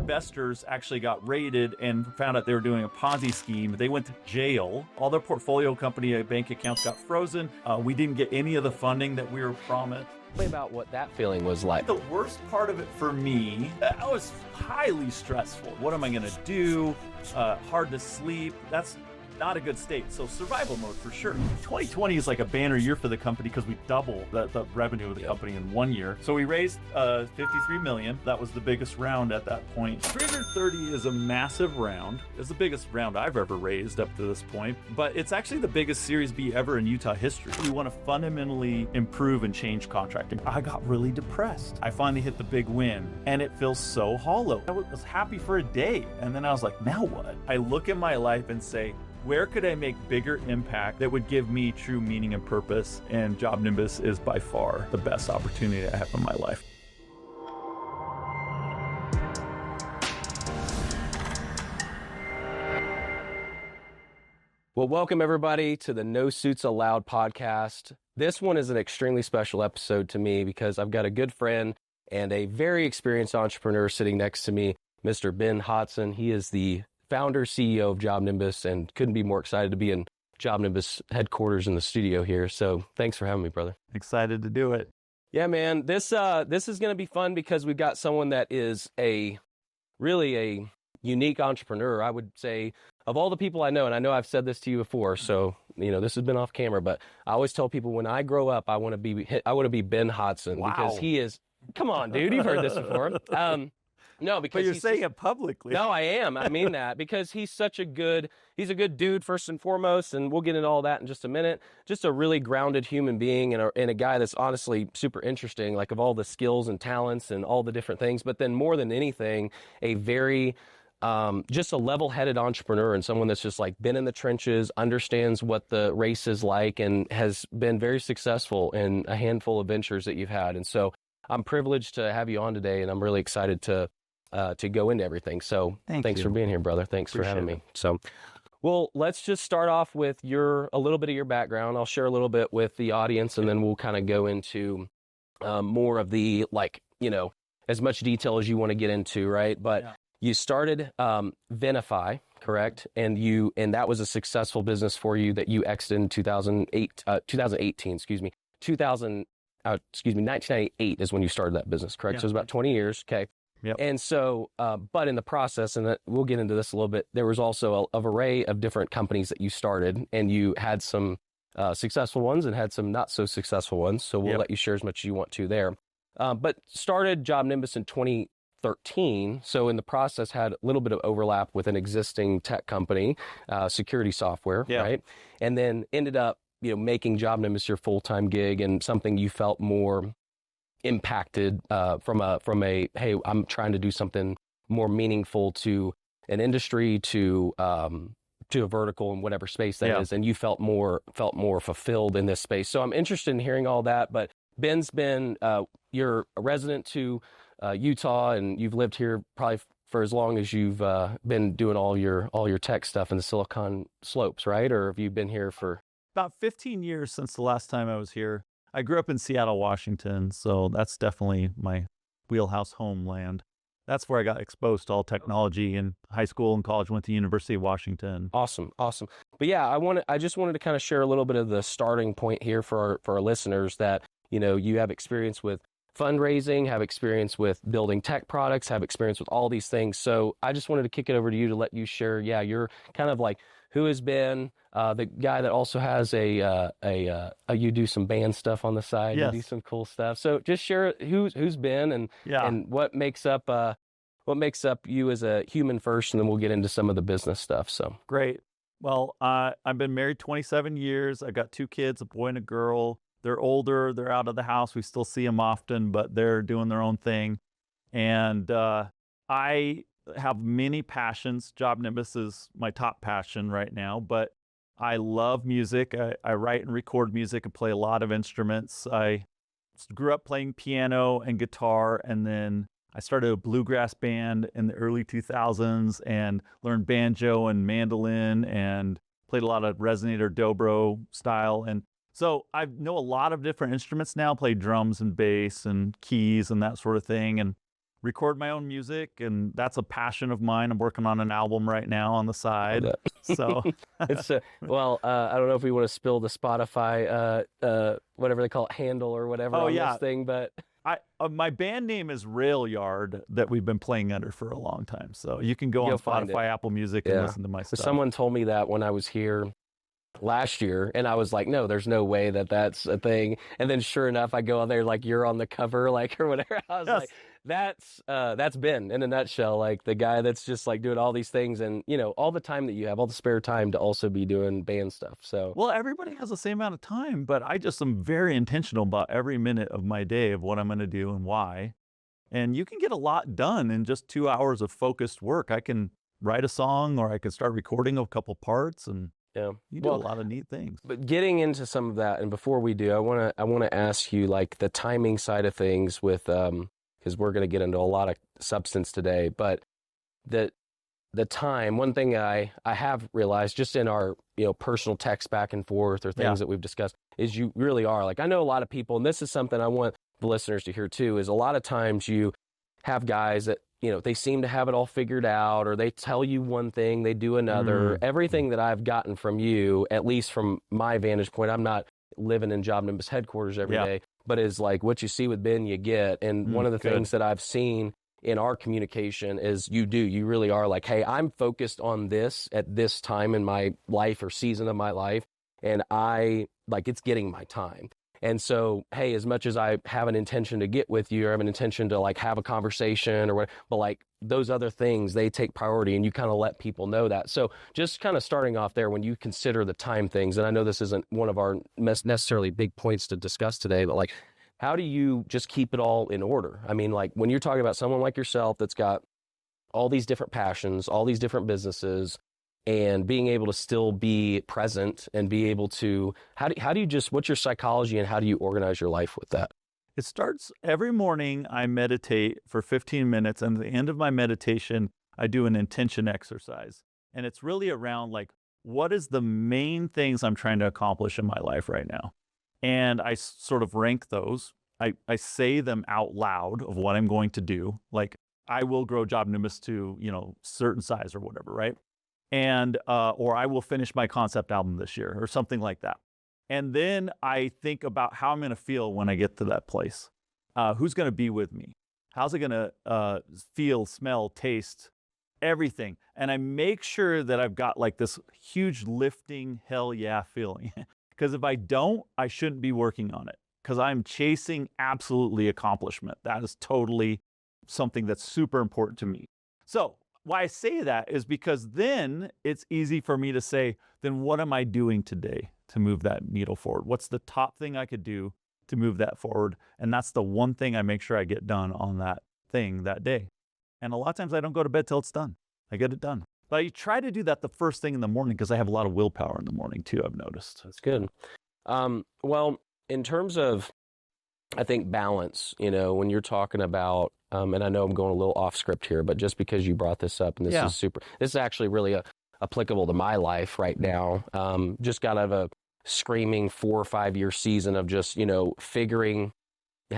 investors actually got raided and found out they were doing a Ponzi scheme. They went to jail. All their portfolio company bank accounts got frozen. We didn't get any of the funding that we were promised. Tell me about what that feeling was like. The worst part of it for me, I was highly stressful. What am I going to do? Hard to sleep. That's not a good state. So survival mode for sure. 2020 is like a banner year for the company because we doubled the revenue of the company in 1 year. So we raised 53 million. That was the biggest round at that point. 330 is a massive round. It's the biggest round I've ever raised up to this point, but it's actually the biggest Series B ever in Utah history. We want to fundamentally improve and change contracting. I got really depressed. I finally hit the big win and it feels so hollow. I was happy for a day. And then I was like, now what? I look at my life and say, where could I make bigger impact that would give me true meaning and purpose? And JobNimbus is by far the best opportunity I have in my life. Well, welcome everybody to the No Suits Allowed podcast. This one is an extremely special episode to me because I've got a good friend and a very experienced entrepreneur sitting next to me, Mr. Ben Hodson. He is the founder, CEO of JobNimbus, and couldn't be more excited to be in JobNimbus headquarters in the studio here. So thanks for having me, brother. Excited to do it. Yeah, man, this is going to be fun because we've got someone that is really a unique entrepreneur. I would say of all the people I know, and I know I've said this to you before, so this has been off camera, but I always tell people when I grow up, I want to be Ben Hodson. Wow. Because he is. Come on, dude, you've heard this before. No, because but you're saying it publicly. No, I am. I mean that because he's a good dude first and foremost, and we'll get into all that in just a minute. Just a really grounded human being and a guy that's honestly super interesting, like of all the skills and talents and all the different things. But then more than anything, a very just a level-headed entrepreneur and someone that's just like been in the trenches, understands what the race is like, and has been very successful in a handful of ventures that you've had. And so I'm privileged to have you on today, and I'm really excited to go into everything. So thanks for being here, brother. Thanks for having me. So, well, let's just start off with a little bit of your background. I'll share a little bit with the audience, and then we'll kind of go into more of the, as much detail as you want to get into, right? But you started Venify, correct? And that was a successful business for you that you exited in 1998 is when you started that business, correct? Yeah. So it was about 20 years, okay? Yep. And so, but in the process, and we'll get into this a little bit, there was also an array of different companies that you started, and you had some successful ones and had some not so successful ones. So we'll let you share as much as you want to there. But started JobNimbus in 2013. So in the process, had a little bit of overlap with an existing tech company, security software, right? And then ended up, making JobNimbus your full-time gig and something you felt more impacted from a hey, I'm trying to do something more meaningful to an industry, to a vertical in whatever space that is, and you felt more fulfilled in this space. So I'm interested in hearing all that. But Ben's been you're a resident to Utah, and you've lived here probably for as long as you've been doing all your tech stuff in the Silicon Slopes, right? Or have you been here for about 15 years since the last time I was here? I grew up in Seattle, Washington, so that's definitely my wheelhouse homeland. That's where I got exposed to all technology in high school and college. Went to University of Washington. Awesome. But yeah, I just wanted to kind of share a little bit of the starting point here for our listeners that, you have experience with fundraising, have experience with building tech products, have experience with all these things. So I just wanted to kick it over to you to let you share, you're kind of like who has been the guy that also has you do some band stuff on the side, you do some cool stuff. So just share who's been and what makes up you as a human first, and then we'll get into some of the business stuff. So great. Well, I've been married 27 years. I've got 2 kids, a boy and a girl. They're older. They're out of the house. We still see them often, but they're doing their own thing. And I have many passions. JobNimbus is my top passion right now, but I love music. I write and record music and play a lot of instruments. I grew up playing piano and guitar, and then I started a bluegrass band in the early 2000s and learned banjo and mandolin and played a lot of resonator dobro style. And so I know a lot of different instruments now, play drums and bass and keys and that sort of thing, and record my own music, and that's a passion of mine. I'm working on an album right now on the side. So it's well, I don't know if we want to spill the Spotify whatever they call it, handle or whatever on this thing, but my band name is Rail Yard that we've been playing under for a long time. So you can go on Spotify, Apple Music, and listen to my stuff. Someone told me that when I was here last year, and I was like, no, there's no way that that's a thing. And then sure enough, I go on there, like, you're on the cover, like, or whatever. I was like, that's Ben in a nutshell, like the guy that's just like doing all these things, and all the time that you have, all the spare time to also be doing band stuff. So well, everybody has the same amount of time, but I just am very intentional about every minute of my day of what I'm going to do and why. And you can get a lot done in just 2 hours of focused work. I can write a song, or I can start recording a couple parts, and you do a lot of neat things. But getting into some of that, and before we do, I want to ask you, like, the timing side of things with because we're going to get into a lot of substance today, but the time. One thing I have realized just in our personal text back and forth or things that we've discussed is you really are, like, I know a lot of people, and this is something I want the listeners to hear too, is a lot of times you have guys that they seem to have it all figured out, or they tell you one thing, they do another. Everything that I've gotten from you, at least from my vantage point, I'm not living in JobNimbus headquarters every day, but is like what you see with Ben, you get. And one of the things that I've seen in our communication is you really are like, hey, I'm focused on this at this time in my life or season of my life, and it's getting my time. And so, hey, as much as I have an intention to get with you, or have an intention to like have a conversation or what, but like those other things, they take priority, and you kind of let people know that. So just kind of starting off there, when you consider the time things, and I know this isn't one of our necessarily big points to discuss today, but like, how do you just keep it all in order? I mean, like when you're talking about someone like yourself that's got all these different passions, all these different businesses, and being able to still be present and be able to, how do you just, what's your psychology and how do you organize your life with that? It starts every morning. I meditate for 15 minutes. And at the end of my meditation, I do an intention exercise. And it's really around like, what is the main things I'm trying to accomplish in my life right now? And I sort of rank those. I say them out loud of what I'm going to do. Like, I will grow JobNimbus to, certain size or whatever, right? And or I will finish my concept album this year or something like that. And then I think about how I'm going to feel when I get to that place. Who's going to be with me? How's it going to feel, smell, taste, everything? And I make sure that I've got like this huge lifting hell yeah feeling. Because if I don't, I shouldn't be working on it, because I'm chasing absolutely accomplishment. That is totally something that's super important to me. So why I say that is because then it's easy for me to say, then what am I doing today to move that needle forward? What's the top thing I could do to move that forward? And that's the one thing I make sure I get done on that thing that day. And a lot of times I don't go to bed till it's done. I get it done. But I try to do that the first thing in the morning, because I have a lot of willpower in the morning too, I've noticed. That's good. Well, in terms of, I think, balance, when you're talking about, and I know I'm going a little off script here, but just because you brought this up, and this is actually really applicable to my life right now. Just got out of a screaming 4 or 5 year season of just, figuring,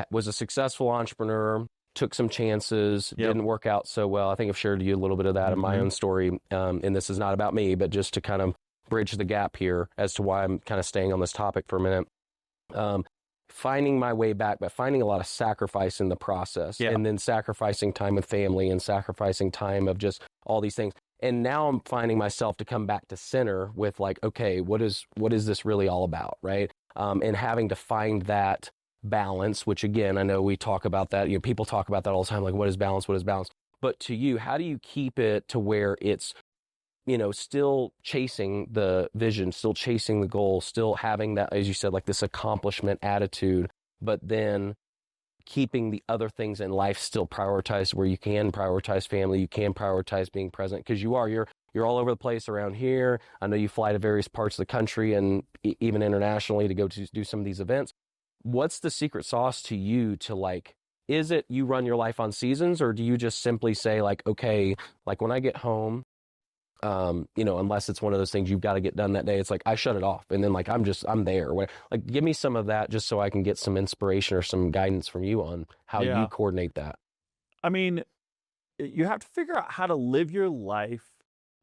was a successful entrepreneur, took some chances, didn't work out so well. I think I've shared to you a little bit of that in my own story. And this is not about me, but just to kind of bridge the gap here as to why I'm kind of staying on this topic for a minute. Finding my way back, but finding a lot of sacrifice in the process, and then sacrificing time with family and sacrificing time of just all these things. And now I'm finding myself to come back to center with like, okay, what is this really all about, right? And having to find that balance, which again, I know we talk about that, people talk about that all the time, like what is balance, what is balance? But to you, how do you keep it to where it's, still chasing the vision, still chasing the goal, still having that, as you said, like this accomplishment attitude, but then keeping the other things in life still prioritized, where you can prioritize family, you can prioritize being present, because you're all over the place around here. I know you fly to various parts of the country and even internationally to go to do some of these events. What's the secret sauce to you to like, is it you run your life on seasons, or do you just simply say like, okay, like when I get home, unless it's one of those things you've got to get done that day, it's like I shut it off, and then like I'm there. Like, give me some of that just so I can get some inspiration or some guidance from you on how you coordinate that. I mean, you have to figure out how to live your life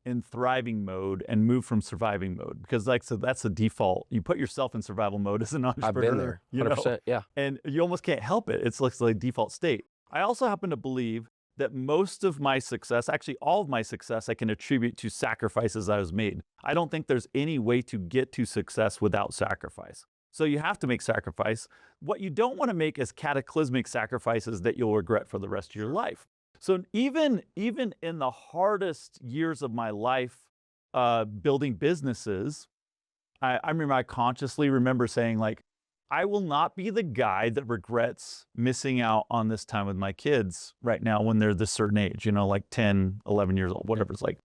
in thriving mode and move from surviving mode, because so that's the default. You put yourself in survival mode as an entrepreneur. I've been there, 100%. Yeah. And you almost can't help it. It's like default state. I also happen to believe that most of my success, actually all of my success, I can attribute to sacrifices I was made. I don't think there's any way to get to success without sacrifice. So you have to make sacrifice. What you don't want to make is cataclysmic sacrifices that you'll regret for the rest of your life. So even in the hardest years of my life, building businesses, I consciously remember saying, like, I will not be the guy that regrets missing out on this time with my kids right now when they're this certain age, like 10, 11 years old, whatever it's like.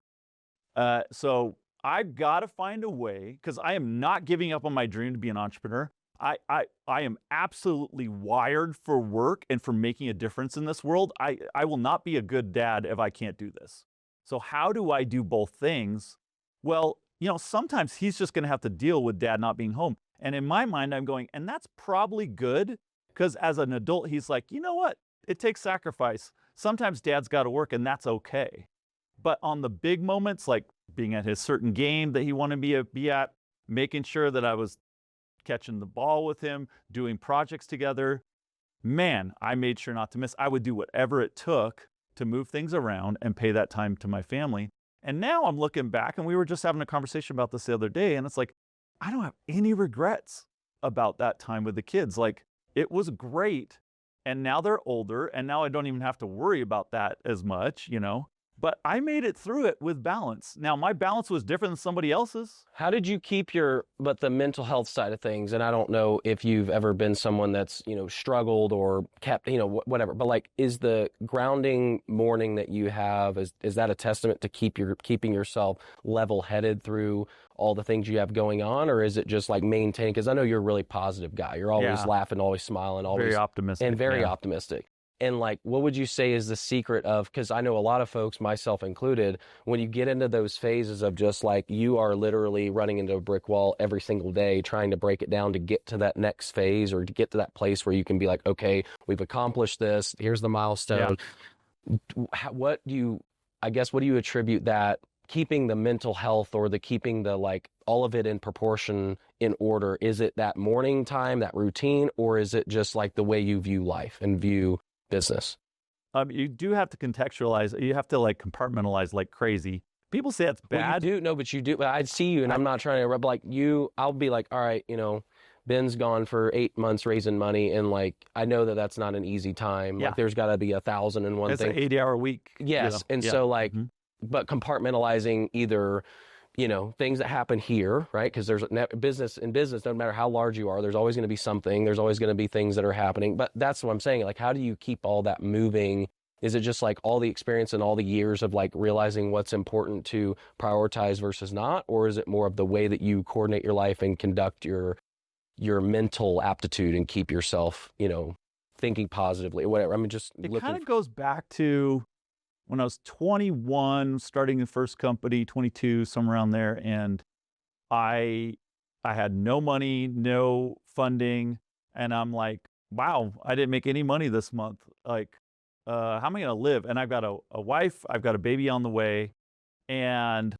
So I've got to find a way, because I am not giving up on my dream to be an entrepreneur. I am absolutely wired for work and for making a difference in this world. I will not be a good dad if I can't do this. So how do I do both things? Well, sometimes he's just going to have to deal with dad not being home. And in my mind, I'm going, and that's probably good, because as an adult, he's like, you know what? It takes sacrifice. Sometimes dad's got to work, and that's okay. But on the big moments, like being at his certain game that he wanted me to be at, making sure that I was catching the ball with him, doing projects together, man, I made sure not to miss. I would do whatever it took to move things around and pay that time to my family. And now I'm looking back, and we were just having a conversation about this the other day, and it's like, I don't have any regrets about that time with the kids. Like, it was great. And now they're older, and now I don't even have to worry about that as much, But I made it through it with balance. Now, my balance was different than somebody else's. How did you keep but the mental health side of things, and I don't know if you've ever been someone that's, struggled or kept, whatever, but like, is the grounding morning that you have, is that a testament to keeping yourself level-headed through all the things you have going on, or is it just like maintaining? Because I know you're a really positive guy. You're always laughing, always smiling, always very optimistic. And very optimistic. And like, what would you say is the secret of, because I know a lot of folks, myself included, when you get into those phases of just like, you are literally running into a brick wall every single day, trying to break it down to get to that next phase, or to get to that place where you can be like, okay, we've accomplished this. Here's the milestone. Yeah. What do you attribute that keeping the mental health, or keeping the, like, all of it in proportion, in order? Is it that morning time, that routine, or is it just like the way you view life and view business? You do have to contextualize. You have to like compartmentalize like crazy. People say that's bad. Well, you do. But I see you, and I'm not trying to rub like you. I'll be like, all right, Ben's gone for 8 months raising money, and like, I know that that's not an easy time. Like, there's got to be 1,001 things. It's an 80-hour week. Yes, and so like, but compartmentalizing either, things that happen here, right? Because there's business, no matter how large you are, there's always going to be something. There's always going to be things that are happening. But that's what I'm saying. Like, how do you keep all that moving? Is it just like all the experience and all the years of like realizing what's important to prioritize versus not? Or is it more of the way that you coordinate your life and conduct your mental aptitude and keep yourself, thinking positively or whatever? I mean, just it kind of goes back to when I was 21, starting the first company, 22, somewhere around there, and I had no money, no funding, and I'm like, wow, I didn't make any money this month. Like, how am I going to live? And I've got a wife, I've got a baby on the way, and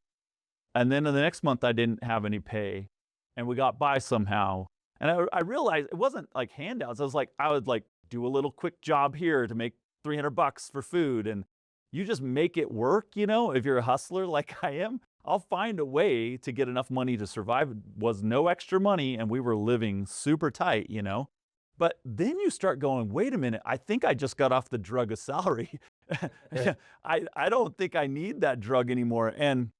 then in the next month I didn't have any pay, and we got by somehow. And I realized it wasn't like handouts. I would like do a little quick job here to make $300 for food, and you just make it work, if you're a hustler like I am. I'll find a way to get enough money to survive. It was no extra money, and we were living super tight, But then you start going, wait a minute, I think I just got off the drug of salary. I don't think I need that drug anymore. And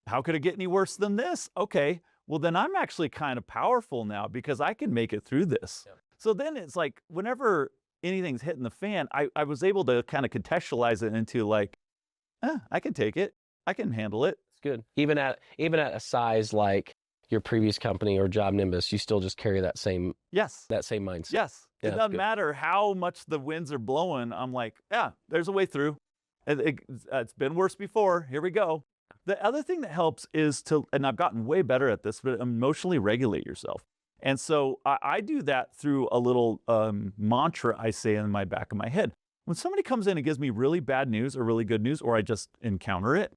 how could it get any worse than this? Okay, well then I'm actually kind of powerful now, because I can make it through this. Yeah. So then it's like, whenever anything's hitting the fan, I was able to kind of contextualize it into like, I can take it. I can handle it. It's good. Even at a size like your previous company or JobNimbus, you still just carry that same mindset. Yes. Yeah, it doesn't matter how much the winds are blowing. I'm like, there's a way through. It's been worse before. Here we go. The other thing that helps is and I've gotten way better at this, but emotionally regulate yourself. And so I do that through a little mantra I say in my back of my head. when somebody comes in and gives me really bad news or really good news, or I just encounter it,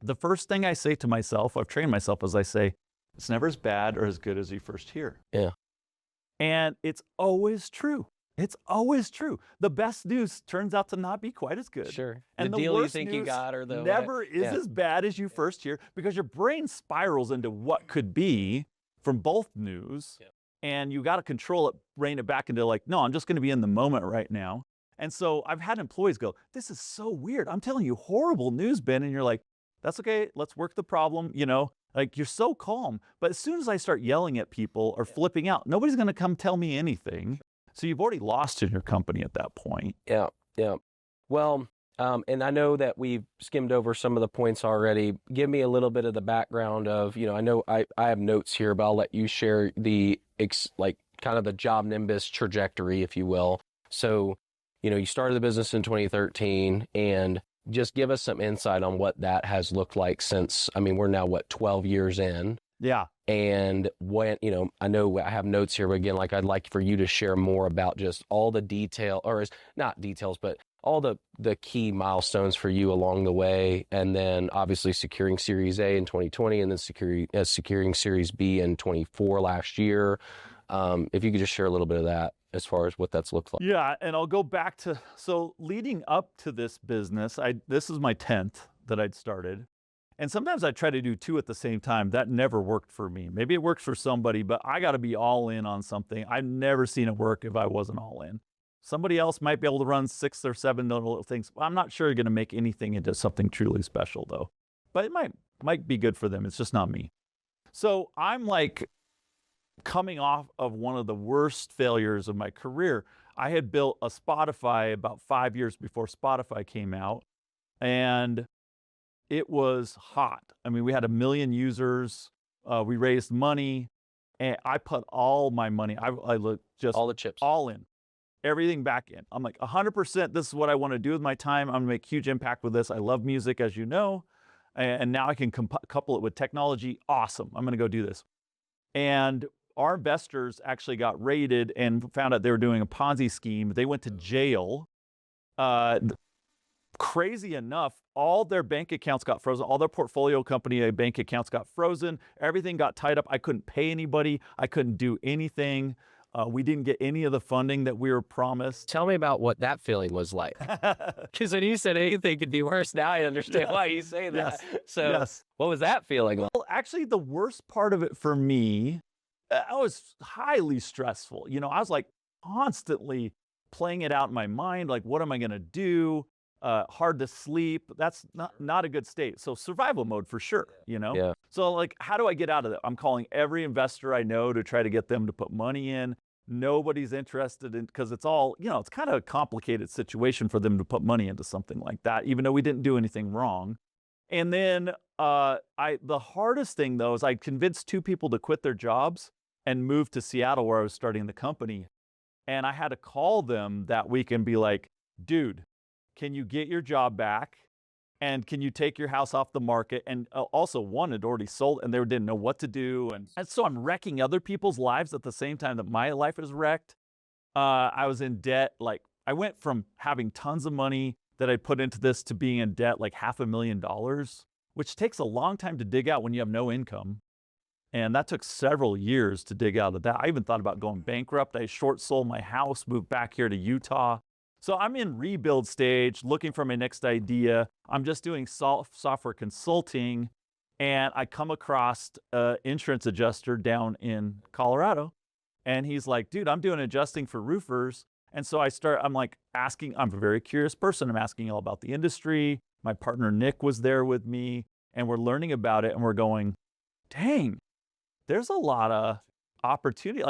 the first thing I say to myself, I've trained myself, is I say, it's never as bad or as good as you first hear. Yeah. And it's always true. It's always true. The best news turns out to not be quite as good. Sure. And the the deal you worst think you news got or the never is yeah. as bad as you first hear, because your brain spirals into what could be from both news. Yeah. And you got to control it, rein it back into like, no, I'm just going to be in the moment right now. And so I've had employees go, this is so weird. I'm telling you horrible news, Ben. And you're like, that's okay. Let's work the problem. Like, you're so calm. But as soon as I start yelling at people or flipping out, nobody's going to come tell me anything. So you've already lost in your company at that point. Yeah. Yeah. Well, and I know that we've skimmed over some of the points already. Give me a little bit of the background of, I know I have notes here, but I'll let you share the kind of the JobNimbus trajectory, if you will. So, you started the business in 2013, and just give us some insight on what that has looked like since, we're now 12 years in. Yeah. And when, I know I have notes here, but again, I'd like for you to share more about just all the detail, or not details, but all the key milestones for you along the way. And then obviously securing Series A in 2020, and then securing Series B in 24 last year. If you could just share a little bit of that as far as what that's looked like. Yeah. And I'll go back to, so leading up to this business, this is my 10th that I'd started. And sometimes I try to do two at the same time. That never worked for me. Maybe it works for somebody, but I got to be all in on something. I've never seen it work if I wasn't all in. Somebody else might be able to run 6 or 7 little things. I'm not sure you're going to make anything into something truly special, though. But it might be good for them. It's just not me. So I'm coming off of one of the worst failures of my career. I had built a Spotify about 5 years before Spotify came out, and it was hot. We had 1 million users. We raised money, and I put all my money. I just all the chips, all in, everything back in. I'm like 100%. This is what I want to do with my time. I'm gonna make huge impact with this. I love music, as you know, and now I can couple it with technology. Awesome. I'm gonna go do this. And our investors actually got raided and found out they were doing a Ponzi scheme. They went to jail. Crazy enough, all their bank accounts got frozen. All their portfolio company bank accounts got frozen. Everything got tied up. I couldn't pay anybody. I couldn't do anything. We didn't get any of the funding that we were promised. Tell me about what that feeling was like. Because when you said anything could be worse, now I understand why you say that. Yes. So Yes. What was that feeling like? Well, actually, the worst part of it for me, I was highly stressful. I was constantly playing it out in my mind. What am I going to do? Hard to sleep. That's not a good state. So survival mode for sure, Yeah. So how do I get out of that? I'm calling every investor I know to try to get them to put money in. Nobody's interested in, because it's all, it's kind of a complicated situation for them to put money into something like that, even though we didn't do anything wrong. And then the hardest thing though is I convinced 2 people to quit their jobs and move to Seattle, where I was starting the company. And I had to call them that week and be like, dude, can you get your job back? And can you take your house off the market? And also, one had already sold and they didn't know what to do. And so I'm wrecking other people's lives at the same time that my life is wrecked. I was in debt. I went from having tons of money that I put into this to being in debt, $500,000, which takes a long time to dig out when you have no income. And that took several years to dig out of that. I even thought about going bankrupt. I short sold my house, moved back here to Utah. So I'm in rebuild stage, looking for my next idea. I'm just doing software consulting, and I come across an insurance adjuster down in Colorado, and he's like, dude, I'm doing adjusting for roofers. And so I'm asking, I'm a very curious person. I'm asking all about the industry. My partner, Nick, was there with me, and we're learning about it, and we're going, dang, there's a lot of opportunity.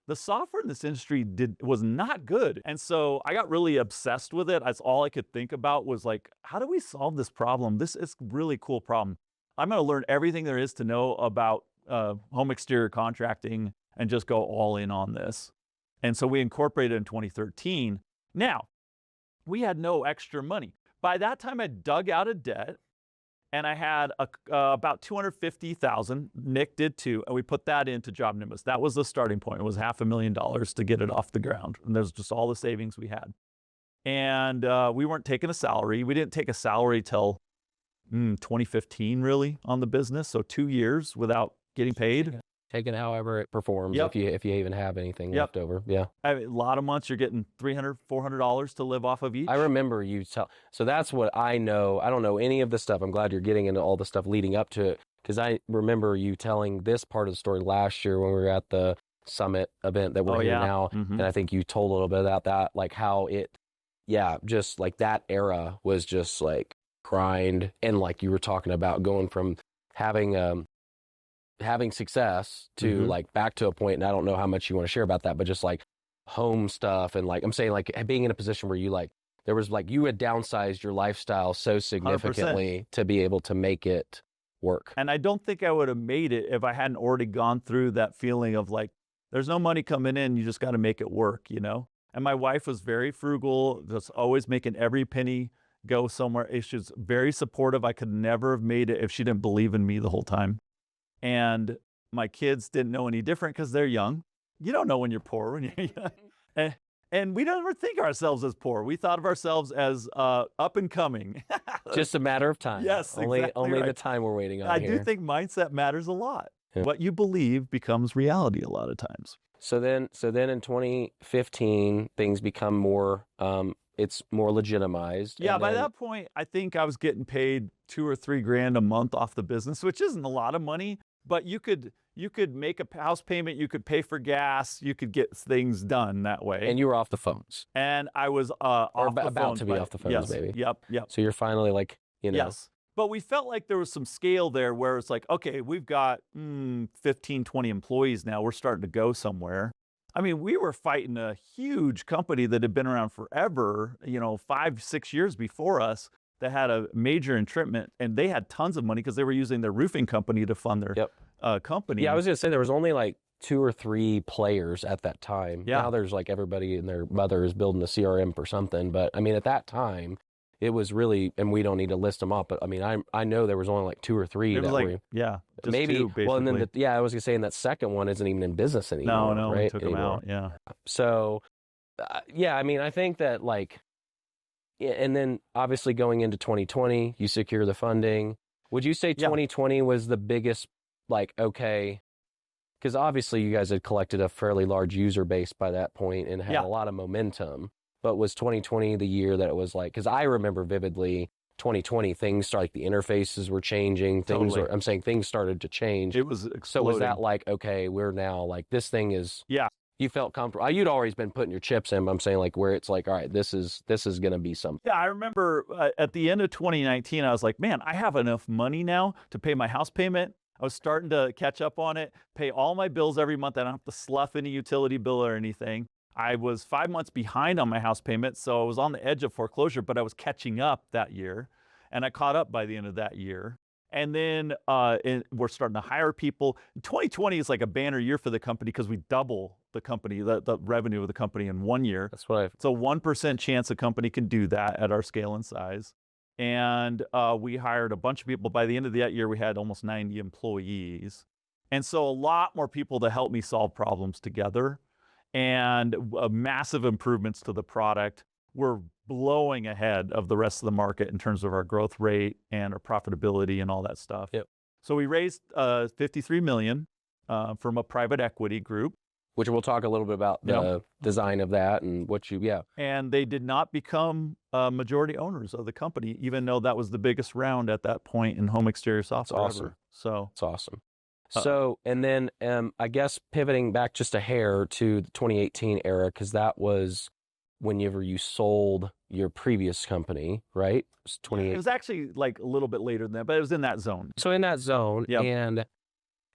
The software in this industry was not good. And so I got really obsessed with it. That's all I could think about was how do we solve this problem? This is a really cool problem. I'm going to learn everything there is to know about home exterior contracting and just go all in on this. And so we incorporated in 2013. Now, we had no extra money. By that time, I dug out of debt. And I had about $250,000. Nick did too, and we put that into JobNimbus. That was the starting point. It was $500,000 to get it off the ground, and there's just all the savings we had. And we weren't taking a salary. We didn't take a salary till 2015, really, on the business. So 2 years without getting paid. Taking however it performs, Yep. if you even have anything Yep. left over. Yeah. I mean, a lot of months you're getting $300, $400 to live off of each. I remember you so that's what I know. I don't know any of the stuff. I'm glad you're getting into all the stuff leading up to it, because I remember you telling this part of the story last year when we were at the summit event that we're here now. Mhm. And I think you told a little bit about that, like how just like that era was just like grind. And like you were talking about going from having success to like back to a point, and I don't know how much you want to share about that, but just like home stuff. And like, I'm saying like being in a position where you like, there was like, you had downsized your lifestyle so significantly 100%. to be able to make it work. And I don't think I would have made it if I hadn't already gone through that feeling of like, there's no money coming in, you just got to make it work, you know? And my wife was very frugal, just always making every penny go somewhere. She's very supportive. I could never have made it if she didn't believe in me the whole time. And my kids didn't know any different because they're young. You don't know when you're poor when you're young. And we don't ever think of ourselves as poor. We thought of ourselves as up and coming. Just a matter of time. Yes, only right. the time we're waiting on. I here. do think mindset matters a lot. Yeah. What you believe becomes reality a lot of times. So then in 2015, things become more. It's more legitimized. Yeah, by that point, I think I was getting paid $2 or $3 grand a month off the business, which isn't a lot of money. But you could make a house payment, you could pay for gas, you could get things done that way. And you were off the phones. And I was off the about phones, to be off the phones, yes, maybe. Yep. So you're finally like, you know. Yes. But we felt like there was some scale there where it's like, okay, we've got 15, 20 employees now. We're starting to go somewhere. I mean, we were fighting a huge company that had been around forever, 5, 6 years before us, that had a major entrenchment, and they had tons of money because they were using their roofing company to fund their company. Yeah, I was going to say there was only like 2 or 3 players at that time. Yeah. Now there's like everybody and their mother is building a CRM for something. But I mean, at that time, it was really, and we don't need to list them up, but I mean, I know there was only like 2 or 3 it was that like, were. Yeah. Just maybe. 2, basically. Well, and then I was going to say, and that second one isn't even in business anymore. No, right? we took them out. Yeah. So, yeah, I mean, I think that like, and then obviously going into 2020, you secure the funding. Would you say 2020 was the biggest, like, okay, because obviously you guys had collected a fairly large user base by that point and had a lot of momentum, but was 2020 the year that it was like, because I remember vividly 2020, things started, like the interfaces were changing, things started to change. It was exploding. So was that like, okay, we're now like, this thing is, you felt comfortable. You'd always been putting your chips in, but I'm saying like where it's like, all right, this is going to be something. Yeah, I remember at the end of 2019, I was like, man, I have enough money now to pay my house payment. I was starting to catch up on it, pay all my bills every month. I don't have to slough any utility bill or anything. I was 5 months behind on my house payment, so I was on the edge of foreclosure, but I was catching up that year, and I caught up by the end of that year. And then we're starting to hire people. 2020 is like a banner year for the company because we double the company, the revenue of the company in 1 year. That's what It's a 1% chance a company can do that at our scale and size. And we hired a bunch of people. By the end of that year, we had almost 90 employees. And so a lot more people to help me solve problems together, and massive improvements to the product. We're blowing ahead of the rest of the market in terms of our growth rate and our profitability and all that stuff. Yep. So we raised $53 million from a private equity group. Which we'll talk a little bit about the design of that and what And they did not become majority owners of the company, even though that was the biggest round at that point in home exterior software ever. So it's awesome. So, and then I guess pivoting back just a hair to the 2018 era, because that was whenever you sold your previous company, right? It was 2018. It was actually like a little bit later than that, but it was in that zone. So in that zone, and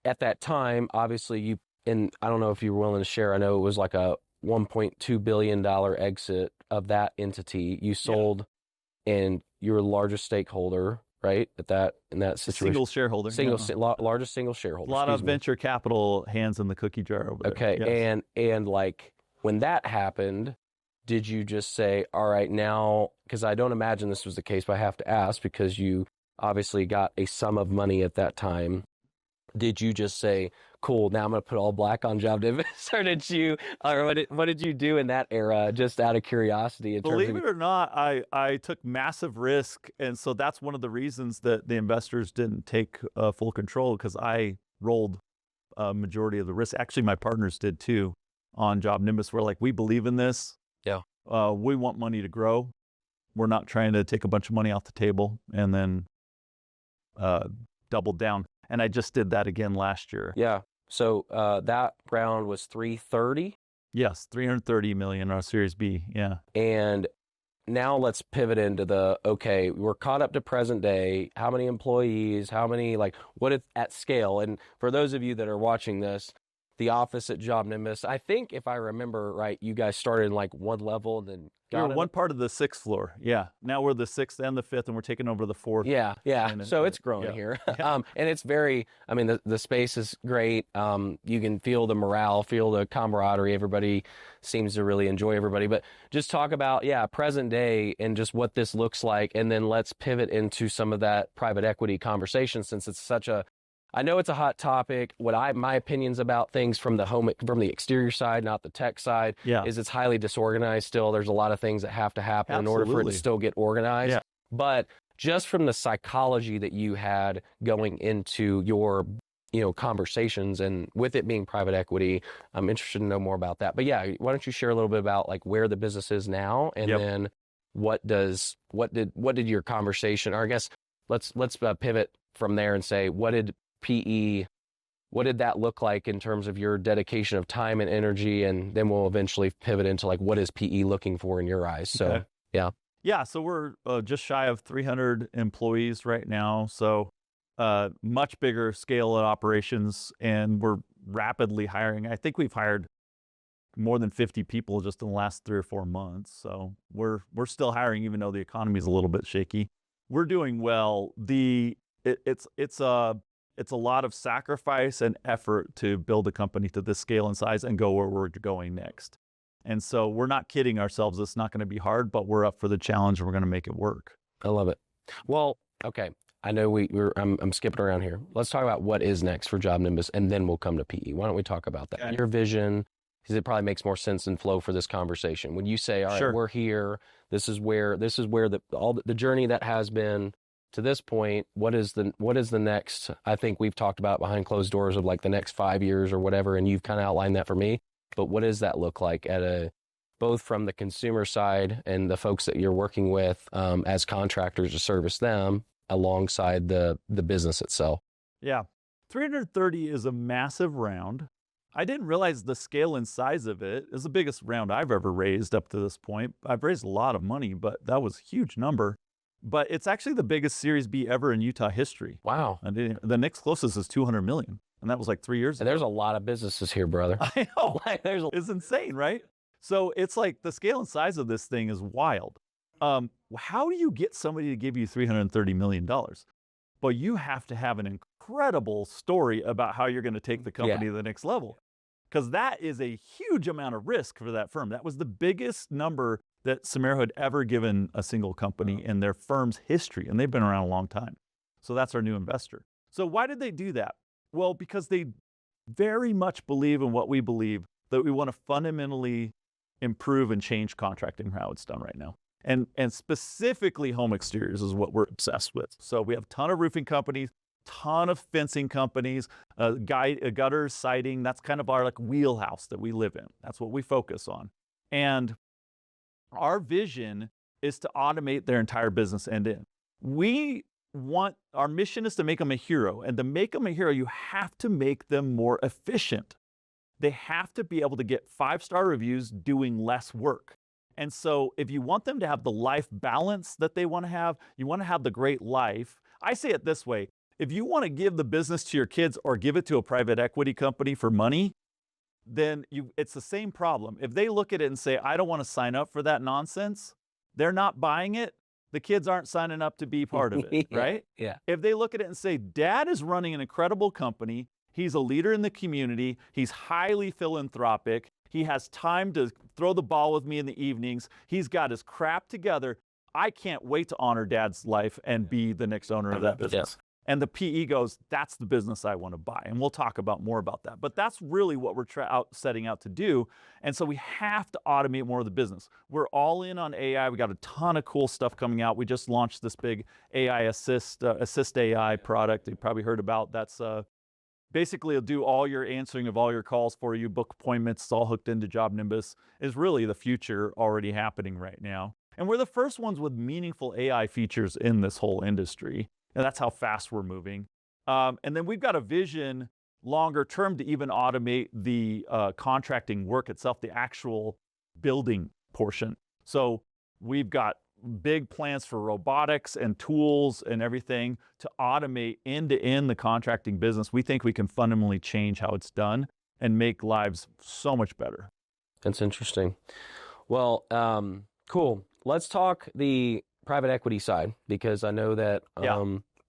at that time, obviously and I don't know if you were willing to share, I know it was like a $1.2 billion exit of that entity. You sold, and you were the largest stakeholder, right? In that situation. Single shareholder. Largest single shareholder. A lot of venture capital hands in the cookie jar over there. Okay. Yes. And like when that happened, did you just say, all right, now, because I don't imagine this was the case, but I have to ask because you obviously got a sum of money at that time, did you just say, cool, now I'm going to put all black on JobNimbus? Or what did you do in that era, just out of curiosity? Believe it or not, I took massive risk. And so that's one of the reasons that the investors didn't take full control, because I rolled a majority of the risk. Actually, my partners did too on JobNimbus. We're like, we believe in this. Yeah. We want money to grow. We're not trying to take a bunch of money off the table and then double down. And I just did that again last year. Yeah. So that round was 330. Yes, 330 million on Series B. Yeah. And now let's pivot into okay, we're caught up to present day. How many employees? How many, what is at scale? And for those of you that are watching this, the office at JobNimbus, I think if I remember right, you guys started in one level and then we were one part of the 6th floor. Yeah. Now we're the 6th and the 5th, and we're taking over the 4th. Yeah. So it's growing here. And it's very, the space is great. You can feel the morale, feel the camaraderie. Everybody seems to really enjoy everybody. But just talk about, present day and just what this looks like. And then let's pivot into some of that private equity conversation, since it's I know it's a hot topic. My opinions about things from the exterior side, not the tech side, is it's highly disorganized still. There's a lot of things that have to happen in order for it to still get organized. Yeah. But just from the psychology that you had going into your, conversations, and with it being private equity, I'm interested to know more about that. But why don't you share a little bit about where the business is now, and then what did your conversation, or I guess let's pivot from there and say, what did that look like in terms of your dedication of time and energy? And then we'll eventually pivot into what is PE looking for in your eyes? So, Yeah. So we're just shy of 300 employees right now. So much bigger scale of operations, and we're rapidly hiring. I think we've hired more than 50 people just in the last 3 or 4 months. So we're still hiring, even though the economy is a little bit shaky. We're doing well. It's a lot of sacrifice and effort to build a company to this scale and size and go where we're going next. And so we're not kidding ourselves. It's not going to be hard, but we're up for the challenge and we're going to make it work. I love it. Well, okay. I know I'm skipping around here. Let's talk about what is next for JobNimbus, and then we'll come to PE. Why don't we talk about that? Okay. Your vision, because it probably makes more sense and flow for this conversation. When you say, all right, we're here, this is where the journey that has been to this point, what is the next? I think we've talked about behind closed doors of the next 5 years or whatever, and you've kind of outlined that for me. But what does that look like both from the consumer side and the folks that you're working with as contractors to service them alongside the business itself? Yeah, 330 is a massive round. I didn't realize the scale and size of it is the biggest round I've ever raised up to this point. I've raised a lot of money, but that was a huge number. But it's actually the biggest Series B ever in Utah history. Wow. And the next closest is 200 million. And that was 3 years ago. There's a lot of businesses here, brother. I know. It's insane, right? So it's the scale and size of this thing is wild. How do you get somebody to give you $330 million? But you have to have an incredible story about how you're going to take the company to the next level. Because that is a huge amount of risk for that firm. That was the biggest number that Samara had ever given a single company in their firm's history, and they've been around a long time. So that's our new investor. So why did they do that? Well, because they very much believe in what we believe, that we want to fundamentally improve and change contracting how it's done right now. And specifically home exteriors is what we're obsessed with. So we have a ton of roofing companies, ton of fencing companies, gutters, siding. That's kind of our wheelhouse that we live in. That's what we focus on. And our vision is to automate their entire business end to end. Our mission is to make them a hero. And to make them a hero, you have to make them more efficient. They have to be able to get 5-star reviews doing less work. And so if you want them to have the life balance that they want to have, you want to have the great life. I say it this way. If you want to give the business to your kids or give it to a private equity company for money, then it's the same problem. If they look at it and say, I don't want to sign up for that nonsense, they're not buying it. The kids aren't signing up to be part of it, right? Yeah. If they look at it and say, Dad is running an incredible company, he's a leader in the community, he's highly philanthropic, he has time to throw the ball with me in the evenings, he's got his crap together, I can't wait to honor Dad's life and be the next owner of that business. And the PE goes, that's the business I want to buy. And we'll talk about more about that. But that's really what we're setting out to do. And so we have to automate more of the business. We're all in on AI. We got a ton of cool stuff coming out. We just launched this big AI Assist AI product you probably heard about. That's basically it'll do all your answering of all your calls for you, book appointments. It's all hooked into JobNimbus. Is really the future already happening right now. And we're the first ones with meaningful AI features in this whole industry. And that's how fast we're moving. And then we've got a vision longer term to even automate the contracting work itself, the actual building portion. So we've got big plans for robotics and tools and everything to automate end-to-end the contracting business. We think we can fundamentally change how it's done and make lives so much better. That's interesting. Well, cool. Let's talk the private equity side, because I know that,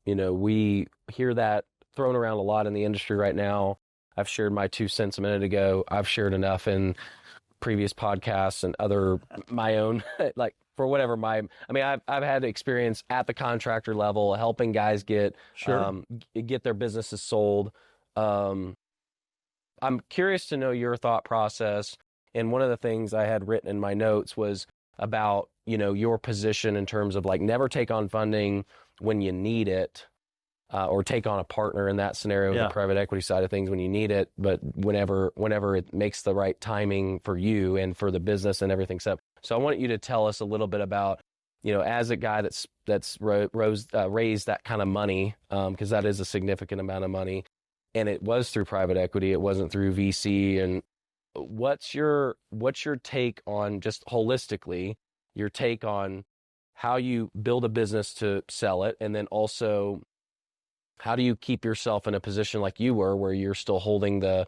we hear that thrown around a lot in the industry right now. I've shared my 2 cents a minute ago. I've shared enough in previous podcasts and my own, like for whatever I've had experience at the contractor level, helping guys get their businesses sold. I'm curious to know your thought process. And one of the things I had written in my notes was about, your position in terms of like never take on funding when you need it, or take on a partner in that scenario, the private equity side of things when you need it, but whenever it makes the right timing for you and for the business and everything set up. So I want you to tell us a little bit about, as a guy that's raised that kind of money, because that is a significant amount of money, and it was through private equity, it wasn't through VC. And what's your take on, just holistically, your take on how you build a business to sell it, and then also how do you keep yourself in a position like you were, where you're still holding the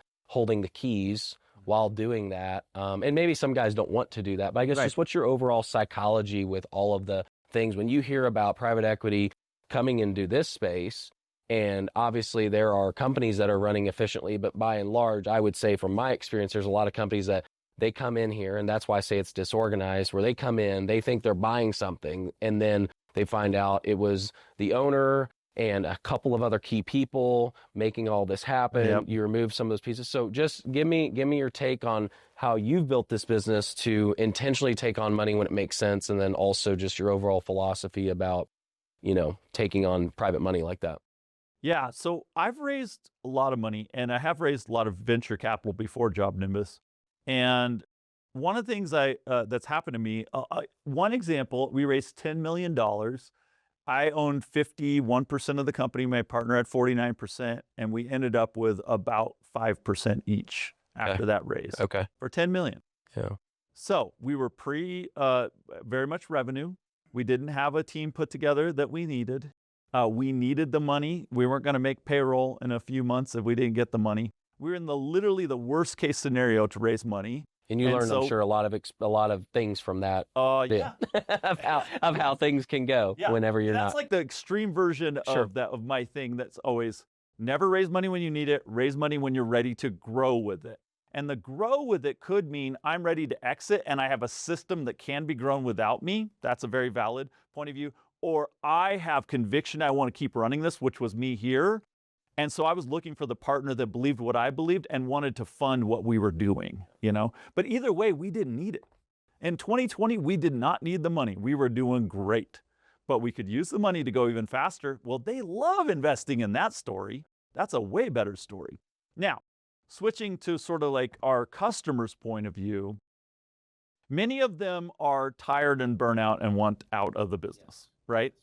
keys while doing that? And maybe some guys don't want to do that, but I guess just what's your overall psychology with all of the things when you hear about private equity coming into this space? And obviously there are companies that are running efficiently, but by and large, I would say from my experience, there's a lot of companies that they come in here, and that's why I say it's disorganized, where they come in, they think they're buying something, and then they find out it was the owner and a couple of other key people making all this happen. Yep. You remove some of those pieces. So just give me your take on how you've built this business to intentionally take on money when it makes sense, and then also just your overall philosophy about, taking on private money like that. Yeah, so I've raised a lot of money, and I have raised a lot of venture capital before JobNimbus. And one of the things that's happened to me, one example, we raised $10 million. I owned 51% of the company. My partner had 49%, and we ended up with about 5% each after that raise. Okay. For $10 million. Yeah. So we were very much revenue. We didn't have a team put together that we needed. We needed the money. We weren't going to make payroll in a few months if we didn't get the money. We were in literally the worst case scenario to raise money. And you learned, I'm sure, a lot of things from that. Yeah. of how things can go whenever you're not. That's like the extreme version of my thing. That's always never raise money when you need it. Raise money when you're ready to grow with it. And the grow with it could mean I'm ready to exit and I have a system that can be grown without me. That's a very valid point of view. Or I have conviction I want to keep running this, which was me here. And so I was looking for the partner that believed what I believed and wanted to fund what we were doing, But either way, we didn't need it. In 2020, we did not need the money. We were doing great. But we could use the money to go even faster. Well, they love investing in that story. That's a way better story. Now, switching to sort of like our customers' point of view, many of them are tired and burnt out and want out of the business, right?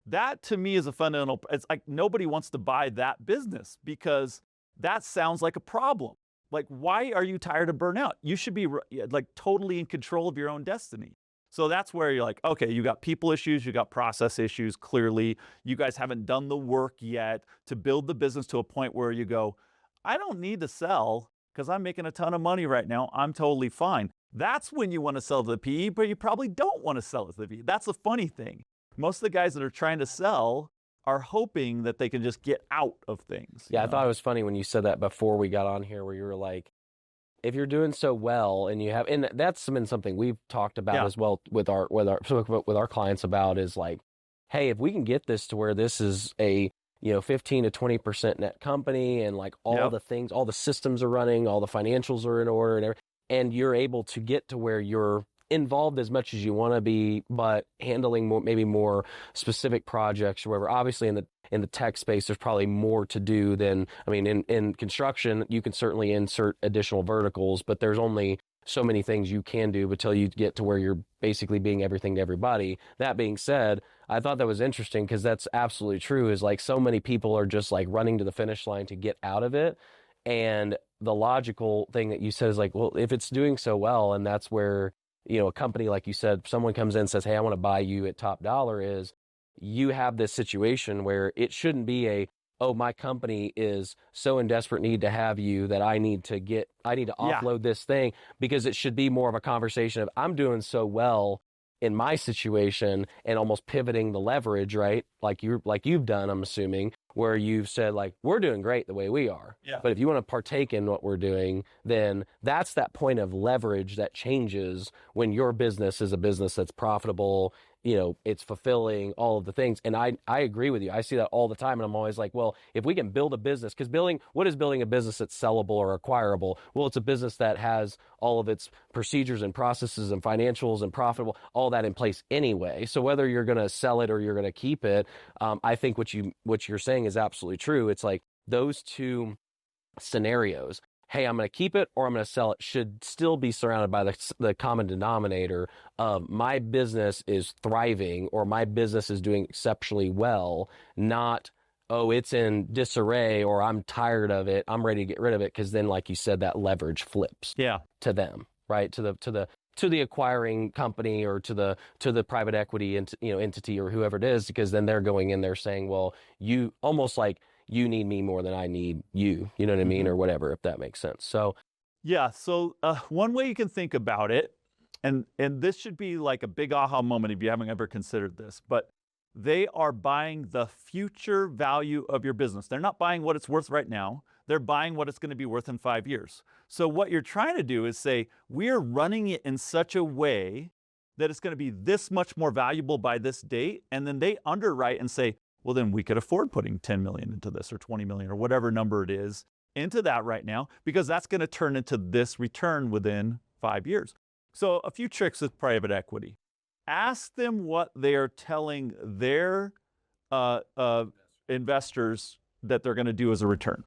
That to me is a fundamental, it's like nobody wants to buy that business because that sounds like a problem. Like, why are you tired of burnout? You should be like totally in control of your own destiny. So that's where you're like, okay, you got people issues, you got process issues, clearly. You guys haven't done the work yet to build the business to a point where you go, I don't need to sell because I'm making a ton of money right now. I'm totally fine. That's when you want to sell to the PE, but you probably don't want to sell it to the PE. That's the funny thing. Most of the guys that are trying to sell are hoping that they can just get out of things. Yeah, I thought it was funny when you said that before we got on here, where you were like, if you're doing so well and you have, and that's been something we've talked about as well with our clients about, is like, hey, if we can get this to where this is a 15 to 20% net company, and like all Yep. the things, all the systems are running, all the financials are in order, and you're able to get to where you're involved as much as you want to be, but handling maybe more specific projects or whatever. Obviously, in the tech space, there's probably more to do than, I mean, in construction, you can certainly insert additional verticals, but there's only so many things you can do until you get to where you're basically being everything to everybody. That being said, I thought that was interesting because that's absolutely true, is like so many people are just like running to the finish line to get out of it. And the logical thing that you said is like, well, if it's doing so well, and that's where, a company, like you said, someone comes in and says, hey, I want to buy you at top dollar, is you have this situation where it shouldn't be oh, my company is so in desperate need to have you that I need to offload this thing, because it should be more of a conversation of, I'm doing so well in my situation, and almost pivoting the leverage, right? Like you've done, I'm assuming, where you've said like, we're doing great the way we are. Yeah. But if you want to partake in what we're doing, then that's that point of leverage that changes when your business is a business that's profitable, it's fulfilling, all of the things. And I agree with you. I see that all the time. And I'm always like, well, if we can build a business, because what is building a business that's sellable or acquirable? Well, it's a business that has all of its procedures and processes and financials and profitable, all that in place anyway. So whether you're going to sell it or you're going to keep it, I think what you're saying is absolutely true. It's like those two scenarios, hey, I'm going to keep it or I'm going to sell it, should still be surrounded by the common denominator of my business is thriving or my business is doing exceptionally well, not, oh, it's in disarray or I'm tired of it, I'm ready to get rid of it, because then, like you said, that leverage flips to them, right? To the acquiring company or to the private equity entity or whoever it is, because then they're going in there saying, well, you almost like, you need me more than I need you, you know what I mean? Or whatever, if that makes sense. So, yeah. So one way you can think about it, and this should be like a big aha moment if you haven't ever considered this, but they are buying the future value of your business. They're not buying what it's worth right now. They're buying what it's going to be worth in 5 years. So what you're trying to do is say, we're running it in such a way that it's going to be this much more valuable by this date. And then they underwrite and say, well, then we could afford putting 10 million into this or 20 million or whatever number it is into that right now, because that's going to turn into this return within 5 years. So a few tricks with private equity. Ask them what they are telling their investors that they're going to do as a return.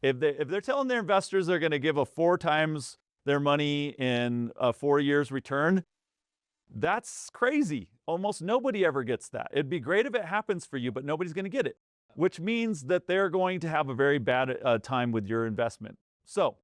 If they're telling their investors they're going to give a 4 times their money in a 4 years return, that's crazy. Almost nobody ever gets that. It'd be great if it happens for you, but nobody's going to get it, which means that they're going to have a very bad time with your investment. So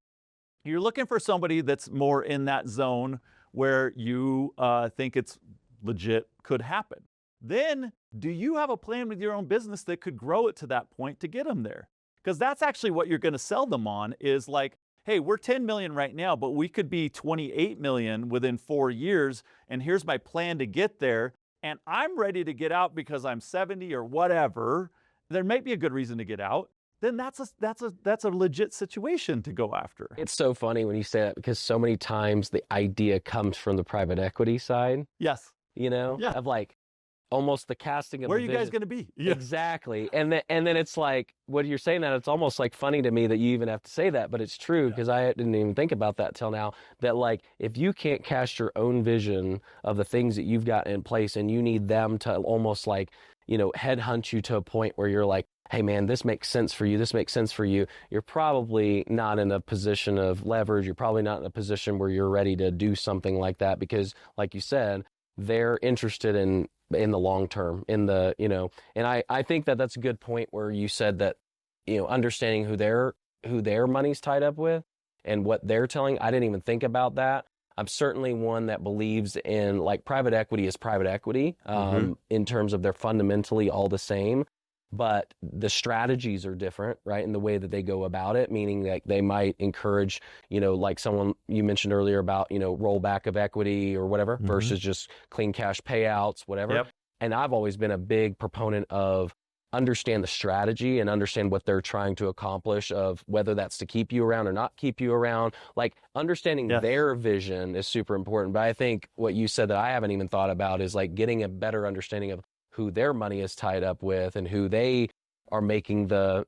you're looking for somebody that's more in that zone where you think it's legit, could happen. Then, do you have a plan with your own business that could grow it to that point to get them there? Because that's actually what you're going to sell them on, is like, hey, we're 10 million right now, but we could be 28 million within 4 years. And here's my plan to get there. And I'm ready to get out because I'm 70 or whatever. There might be a good reason to get out. Then that's a legit situation to go after. It's so funny when you say that, because so many times the idea comes from the private equity side. Yes. Of like almost the casting of where the are you vision. guys going to be? Yeah. Exactly. And then it's like, what you're saying, that it's almost like funny to me that you even have to say that, but it's true, because I didn't even think about that till now, that like, if you can't cast your own vision of the things that you've got in place, and you need them to almost like, headhunt you to a point where you're like, hey man, this makes sense for you, this makes sense for you, you're probably not in a position of leverage. You're probably not in a position where you're ready to do something like that, because like you said, they're interested in the long term, and I think that that's a good point where you said that, understanding who their money's tied up with and what they're telling. I didn't even think about that. I'm certainly one that believes in, like, private equity is private equity, in terms of they're fundamentally all the same, but the strategies are different, right? In the way that they go about it, meaning that they might encourage, like someone you mentioned earlier about, rollback of equity or whatever, versus just clean cash payouts, whatever. Yep. And I've always been a big proponent of understand the strategy and understand what they're trying to accomplish, of whether that's to keep you around or not keep you around. Like, understanding their vision is super important. But I think what you said that I haven't even thought about is like getting a better understanding of who their money is tied up with and who they are making the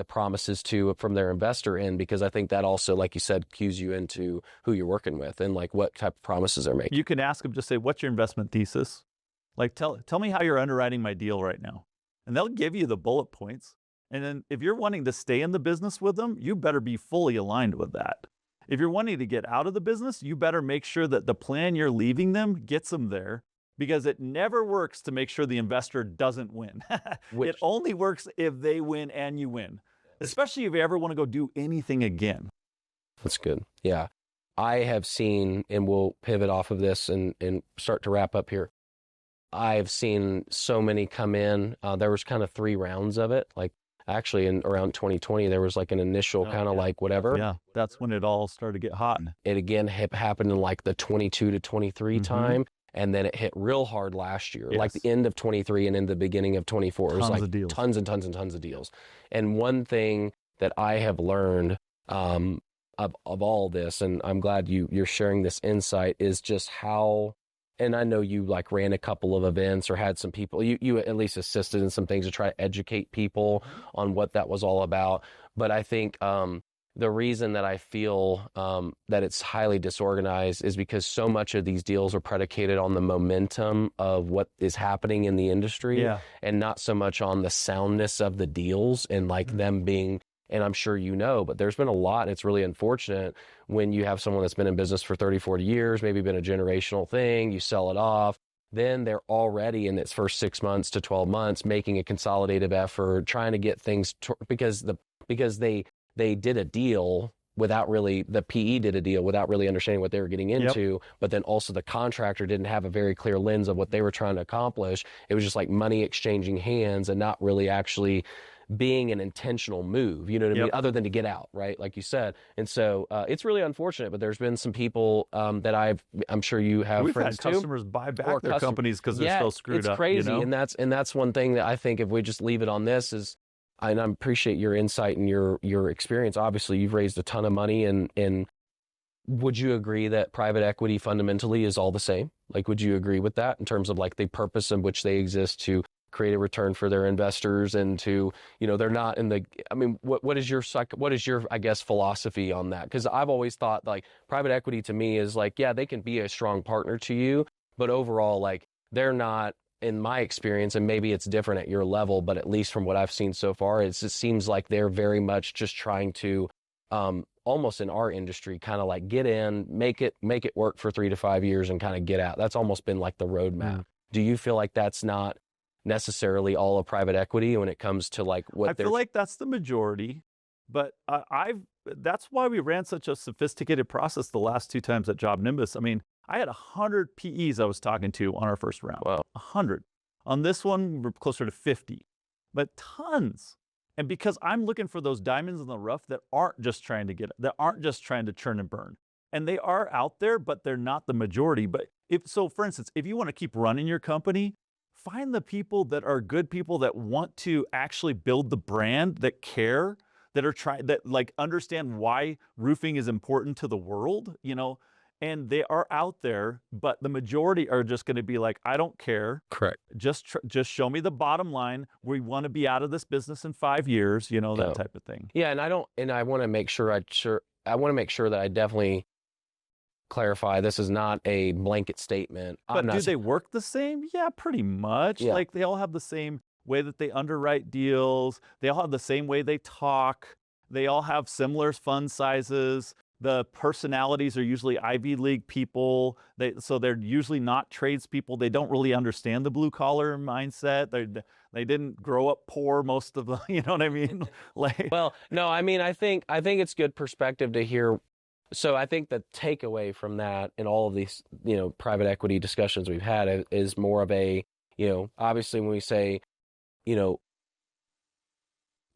promises to from their investor in, because I think that also, like you said, cues you into who you're working with and like what type of promises they're making. You can ask them, just say, what's your investment thesis? Like, tell me how you're underwriting my deal right now. And they'll give you the bullet points. And then if you're wanting to stay in the business with them, you better be fully aligned with that. If you're wanting to get out of the business, you better make sure that the plan you're leaving them gets them there, because it never works to make sure the investor doesn't win. It only works if they win and you win, especially if you ever want to go do anything again. That's good. Yeah. I have seen, and we'll pivot off of this and start to wrap up here. I've seen so many come in. There was kind of 3 rounds of it. Like actually in around 2020, there was like an initial kind of like whatever. Yeah, that's when it all started to get hot. It again happened in like the 22 to 23 time. And then it hit real hard last year, like the end of 23 and in the beginning of 24. It was like tons and tons and tons of deals. And one thing that I have learned of all this, and I'm glad you're sharing this insight, is just how, and I know you like ran a couple of events or had some people, you at least assisted in some things to try to educate people on what that was all about. But I think the reason that I feel that it's highly disorganized is because so much of these deals are predicated on the momentum of what is happening in the industry and not so much on the soundness of the deals and like them being, and I'm sure you know, but there's been a lot, and it's really unfortunate when you have someone that's been in business for 30, 40 years, maybe been a generational thing, you sell it off, then they're already in its first 6 months to 12 months making a consolidative effort, trying to get things, because they did a deal without really, the PE did a deal without really understanding what they were getting into, but then also the contractor didn't have a very clear lens of what they were trying to accomplish. It was just like money exchanging hands and not really actually being an intentional move, you know what I mean, other than to get out, right? Like you said. And so it's really unfortunate, but there's been some people that I'm sure you have We've friends had customers buy back their companies because they're still screwed up. It's crazy. You know? And that's one thing that I think if we just leave it on this is, and I appreciate your insight and your experience. Obviously, you've raised a ton of money, and would you agree that private equity fundamentally is all the same? Like, would you agree with that in terms of like the purpose in which they exist to create a return for their investors and to, they're not in the, I mean, what is your, I guess, philosophy on that? Because I've always thought like private equity to me is like, yeah, they can be a strong partner to you, but overall, like they're not, in my experience, and maybe it's different at your level, but at least from what I've seen so far, it seems like they're very much just trying to, almost in our industry, kind of like get in, make it work for 3 to 5 years and kind of get out. That's almost been like the roadmap. Do you feel like that's not necessarily all of private equity when it comes to like what I feel like that's the majority, but that's why we ran such a sophisticated process the last 2 times at JobNimbus. I mean, I had 100 PEs I was talking to on our first round. Wow. 100. On this one, we're closer to 50, but tons. And because I'm looking for those diamonds in the rough that aren't just trying to churn and burn. And they are out there, but they're not the majority. But for instance, if you want to keep running your company, find the people that are good people that want to actually build the brand, that care, that like understand why roofing is important to the world, and they are out there, but the majority are just going to be like, I don't care. Correct. Just show me the bottom line. We want to be out of this business in 5 years, that type of thing. Yeah. And I want to make sure that I definitely clarify this is not a blanket statement. But do they work the same? Yeah, pretty much. Yeah. Like they all have the same way that they underwrite deals. They all have the same way they talk. They all have similar fund sizes. The personalities are usually Ivy League people. So they're usually not tradespeople. They don't really understand the blue collar mindset. They didn't grow up poor, most of them. You know what I mean? Well, no, I mean, I think it's good perspective to hear. So I think the takeaway from that in all of these, private equity discussions we've had is more of a, obviously when we say,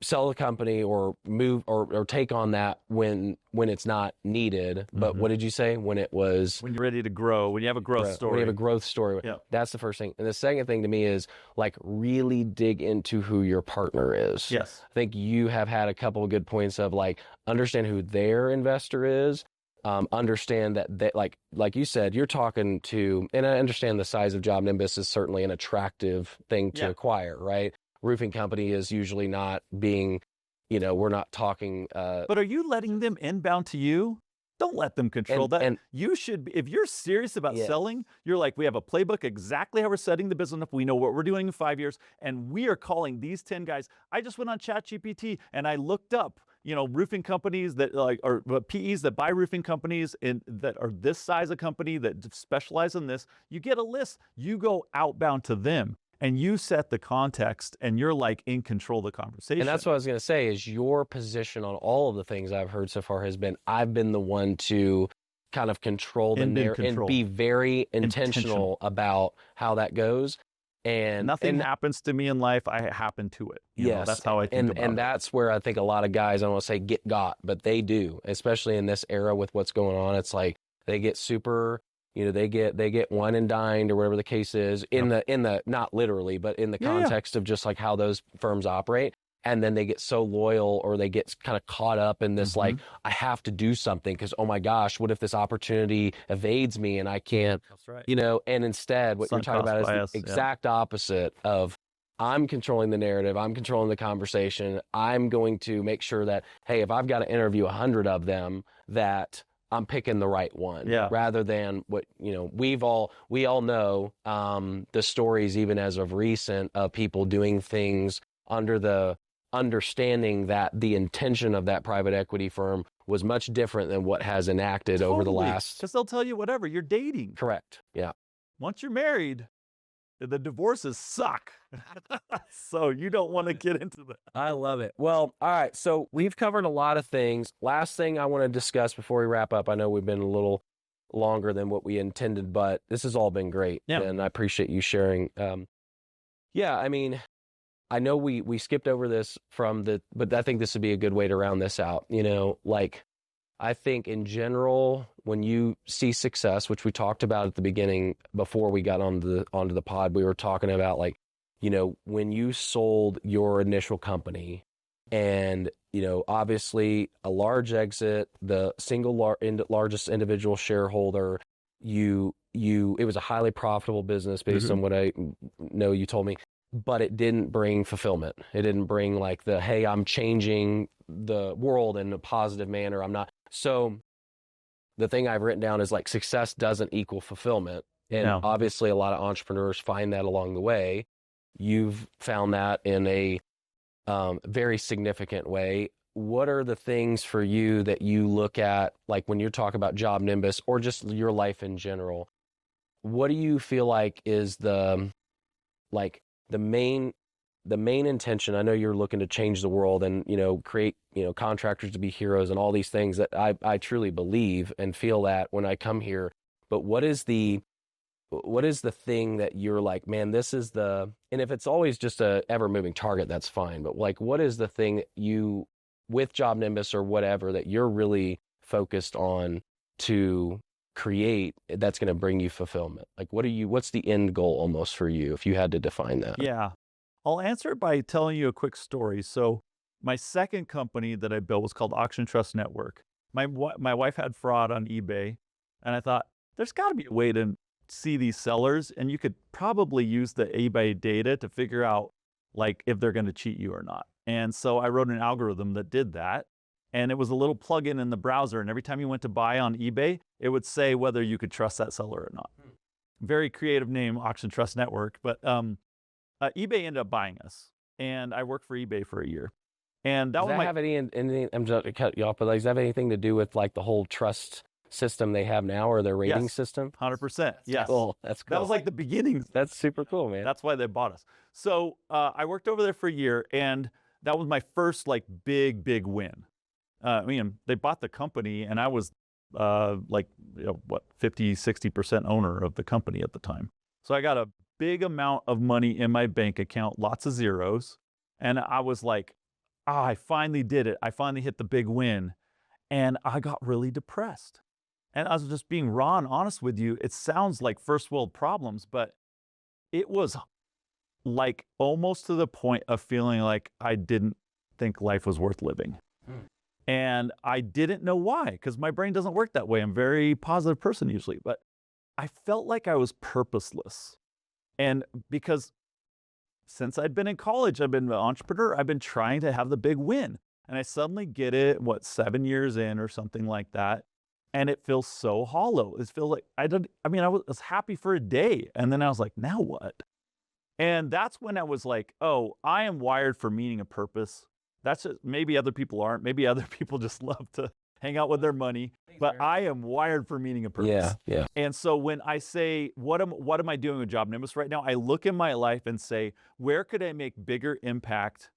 sell the company or move or take on that when it's not needed. But what did you say? When you're ready to grow, when you have a growth story. When you have a growth story. Yeah. That's the first thing. And the second thing to me is like really dig into who your partner is. Yes. I think you have had a couple of good points of like understand who their investor is. Understand that like you said, you're talking to, and I understand the size of JobNimbus is certainly an attractive thing to acquire, right? roofing company is usually not being, we're not talking. But are you letting them inbound to you? Don't let them control that. And you should be, if you're serious about selling, you're like, we have a playbook exactly how we're setting the business up. We know what we're doing in 5 years, and we are calling these 10 guys. I just went on ChatGPT and I looked up, roofing companies that or PEs that buy roofing companies that are this size of company that specialize in this. You get a list. You go outbound to them. And you set the context, and you're like in control of the conversation. And that's what I was going to say is your position on all of the things I've heard so far has been, I've been the one to kind of control the narrative and be very intentional about how that goes. And nothing happens to me in life, I happen to it. That's how I think about it. And that's where I think a lot of guys, I don't want to say get got, but they do, especially in this era with what's going on. It's like they get super... they get wine and dined or whatever the case is in the not literally, but in the context of just like how those firms operate. And then they get so loyal, or they get kind of caught up in this, like, I have to do something because, oh my gosh, what if this opportunity evades me and I can't, that's right. And instead what you're talking about is the exact opposite of, I'm controlling the narrative. I'm controlling the conversation. I'm going to make sure that, hey, if I've got to interview 100 of them, that I'm picking the right one, rather than what, we all know the stories, even as of recent, of people doing things under the understanding that the intention of that private equity firm was much different than what has enacted over the last. Because they'll tell you whatever, you're dating. Correct. Yeah. Once you're married, the divorces suck. So you don't want to get into that. I love it. Well, all right. So we've covered a lot of things. Last thing I want to discuss before we wrap up. I know we've been a little longer than what we intended, but this has all been great. Yeah. And I appreciate you sharing. I mean, I know we skipped over this but I think this would be a good way to round this out. I think in general, when you see success, which we talked about at the beginning before we got onto the pod, we were talking about when you sold your initial company and, obviously a large exit, the single largest individual shareholder, it was a highly profitable business based on what I know you told me, but it didn't bring fulfillment. It didn't bring hey, I'm changing the world in a positive manner. I'm not. So the thing I've written down is success doesn't equal fulfillment. And obviously a lot of entrepreneurs find that along the way. You've found that in a very significant way. What are the things for you that you look at, when you're talking about JobNimbus or just your life in general? What do you feel like is the main intention? I know you're looking to change the world and, create, contractors to be heroes and all these things that I truly believe and feel that when I come here. But what is the thing that you're like, man, this is and if it's always just a ever moving target, that's fine. But what is the thing that you, with JobNimbus or whatever, that you're really focused on to create that's going to bring you fulfillment? What's the end goal almost for you if you had to define that? Yeah. I'll answer it by telling you a quick story. So my second company that I built was called Auction Trust Network. My wife had fraud on eBay, and I thought there's got to be a way to see these sellers, and you could probably use the eBay data to figure out if they're going to cheat you or not. And so I wrote an algorithm that did that, and it was a little plugin in the browser, and every time you went to buy on eBay, it would say whether you could trust that seller or not. Very creative name, Auction Trust Network, but eBay ended up buying us, and I worked for eBay for a year. And that have anything? I'm just to cut you off, but does that have anything to do with the whole trust system they have now, or their rating system? 100%. Yes. Cool. That's cool. That was the beginning. That's super cool, man. That's why they bought us. So I worked over there for a year, and that was my first big win. They bought the company, and I was 50, 60% owner of the company at the time. So I got a big amount of money in my bank account, lots of zeros. And I was like, I finally did it. I finally hit the big win. And I got really depressed. And I was just being raw and honest with you. It sounds like first world problems, but it was almost to the point of feeling like I didn't think life was worth living. And I didn't know why, because my brain doesn't work that way. I'm a very positive person usually, but I felt like I was purposeless. And because since I'd been in college, I've been an entrepreneur. I've been trying to have the big win. And I suddenly get it, 7 years in or something like that. And it feels so hollow. It feels like I was happy for a day. And then I was like, now what? And that's when I was like, oh, I am wired for meaning and purpose. That's just, maybe other people aren't. Maybe other people just love to hang out with their money. But I am wired for meaning and purpose. Yeah. And so when I say, what am I doing with JobNimbus right now? I look in my life and say, where could I make bigger impact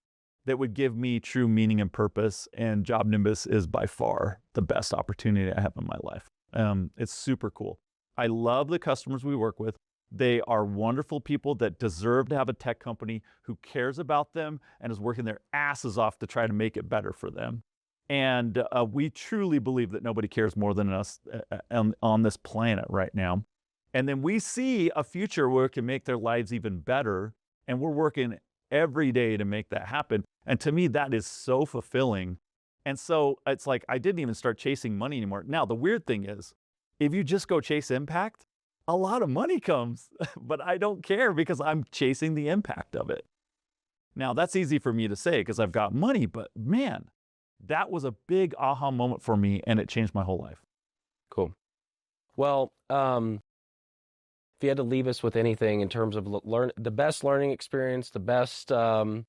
that would give me true meaning and purpose? And JobNimbus is by far the best opportunity I have in my life. It's super cool. I love the customers we work with. They are wonderful people that deserve to have a tech company who cares about them and is working their asses off to try to make it better for them. And we truly believe that nobody cares more than us on this planet right now. And then we see a future where it can make their lives even better. And we're working every day to make that happen. And to me, that is so fulfilling. And so it's like, I didn't even start chasing money anymore. Now, the weird thing is, if you just go chase impact, a lot of money comes, but I don't care because I'm chasing the impact of it. Now, that's easy for me to say because I've got money, but man, that was a big aha moment for me, and it changed my whole life. Cool. Well, if you had to leave us with anything in terms of the best learning experience, the best, the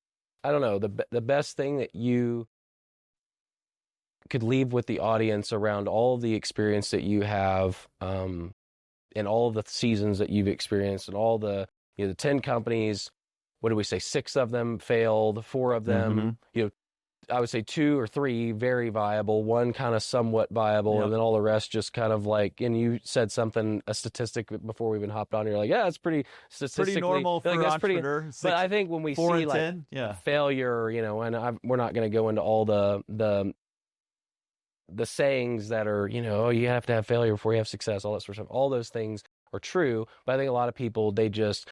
best thing that you could leave with the audience around all of the experience that you have, and all of the seasons that you've experienced, and all the 10 companies, what do we say? 6 of them failed, 4 of them, I would say 2 or 3 very viable, 1 kind of somewhat viable, and then all the rest just kind of like, and you said a statistic before we even hopped on, you're like, yeah, it's pretty statistically. Pretty normal for an entrepreneur. But I think when we see like failure, and we're not going to go into all the sayings that are, oh, you have to have failure before you have success, all that sort of stuff. All those things are true, but I think a lot of people, they just,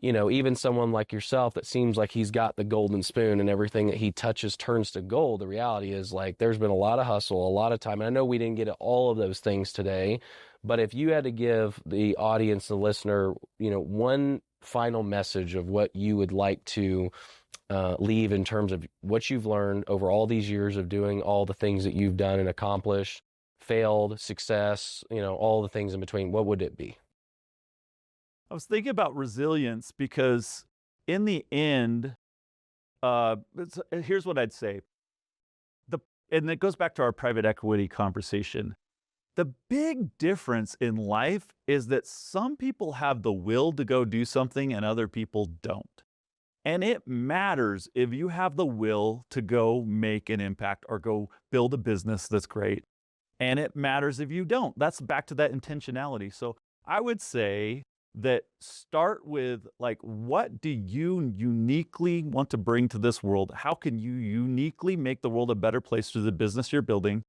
even someone like yourself that seems like he's got the golden spoon and everything that he touches turns to gold. The reality is, like, there's been a lot of hustle, a lot of time. And I know we didn't get at all of those things today, but if you had to give the audience, the listener, one final message of what you would like to leave in terms of what you've learned over all these years of doing all the things that you've done and accomplished, failed, success, all the things in between, what would it be? I was thinking about resilience because in the end, here's what I'd say. And it goes back to our private equity conversation. The big difference in life is that some people have the will to go do something and other people don't. And it matters if you have the will to go make an impact or go build a business that's great. And it matters if you don't. That's back to that intentionality. So I would say that start with, like, what do you uniquely want to bring to this world? How can you uniquely make the world a better place through the business you're building?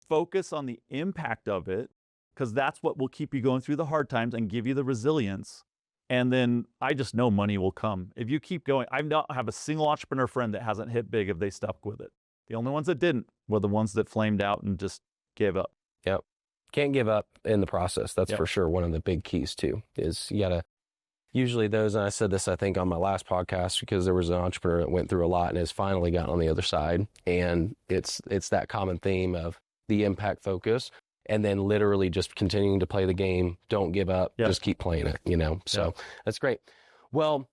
Focus on the impact of it, because that's what will keep you going through the hard times and give you the resilience. And then I just know money will come. If you keep going, I don't have a single entrepreneur friend that hasn't hit big if they stuck with it. The only ones that didn't were the ones that flamed out and just gave up. Yep. Can't give up in the process. That's for sure one of the big keys too, is you gotta, usually those, and I said this, I think, on my last podcast, because there was an entrepreneur that went through a lot and has finally gotten on the other side. And it's that common theme of the impact focus, and then literally just continuing to play the game. Don't give up. Just keep playing it, So that's great. Well,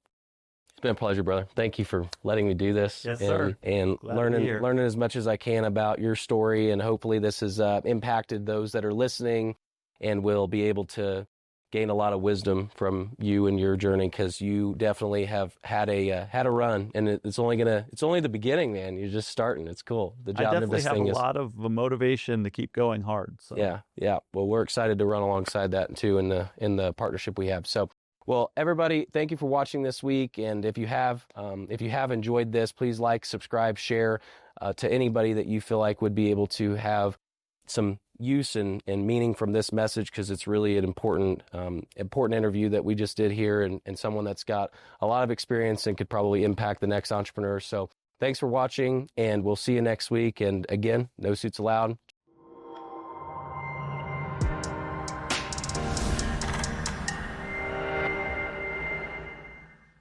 it's been a pleasure, brother. Thank you for letting me do this. Yes, sir. And learning as much as I can about your story. And hopefully this has impacted those that are listening and will be able to gain a lot of wisdom from you and your journey, because you definitely have had a run, and it's only the beginning, man. You're just starting. It's cool. The I definitely have a lot of motivation to keep going hard. So. Yeah. Well, we're excited to run alongside that too in the partnership we have. So, well, everybody, thank you for watching this week. And if you have enjoyed this, please like, subscribe, share to anybody that you feel like would be able to have some use and meaning from this message, because it's really an important interview that we just did here, and someone that's got a lot of experience and could probably impact the next entrepreneur. So thanks for watching, and we'll see you next week. And again, no suits allowed.